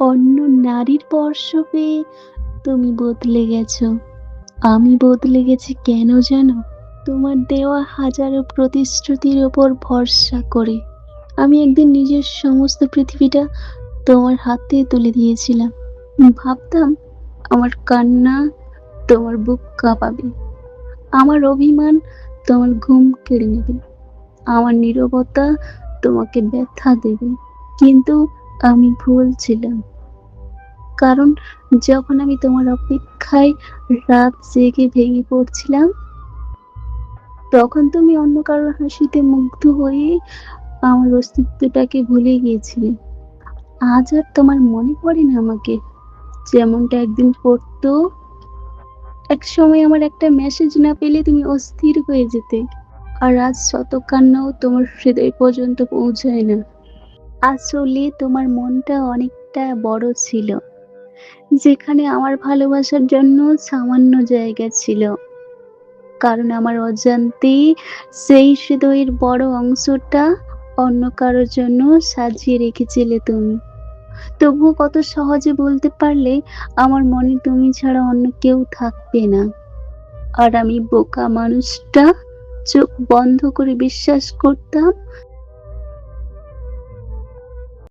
অন্য নারীর স্পর্শ পেয়ে তুমি বদলে গেছো। আমি বদলে গেছি কেন জানো? তোমার দেওয়া হাজারো প্রতিশ্রুতির ওপর ভরসা করে। আমি একদিন নিজের সমস্ত পৃথিবীটা তোমার হাতে তুলে দিয়েছিলাম। ভাবতাম আমার কান্না তোমার বুক কাঁপাবে, আমার অভিমান তোমার ঘুম কেড়ে নেবে, আমার নীরবতা তোমাকে ব্যথা দেবে। কিন্তু আমি ভুল ছিলাম। কারণ যখন আমি তোমার অপেক্ষায় রাত জেগে ভেঙে পড়ছিলাম, তখন তুমি অন্য কারোর হাসিতে মুগ্ধ হয়ে আমার অস্তিত্বটাকে ভুলে গিয়েছিলে। আজ আর তোমার মনে পড়ে না আমাকে? যেমনটা একদিন পড়তো, একসময় আমার একটা মেসেজ না পেলে তুমি অস্থির হয়ে যেতে। আর আজ শত কান্নাও তোমার হৃদয় পর্যন্ত পৌঁছায় না। আসলে তোমার মনটা অনেকটা বড় ছিল, যেখানে আমার ভালোবাসার জন্য সামান্য জায়গা ছিল। কারণ আমার অজান্তেই সেই হৃদয়ের বড় অংশটা অন্য কারোর জন্য সাজিয়ে রেখেছিলে তুমি। তবুও কত সহজে বলতে পারলে আমার মনে তুমি ছাড়া অন্য কেউ থাকবে না। আর আমি বোকা মানুষটা চোখ বন্ধ করে বিশ্বাস করতাম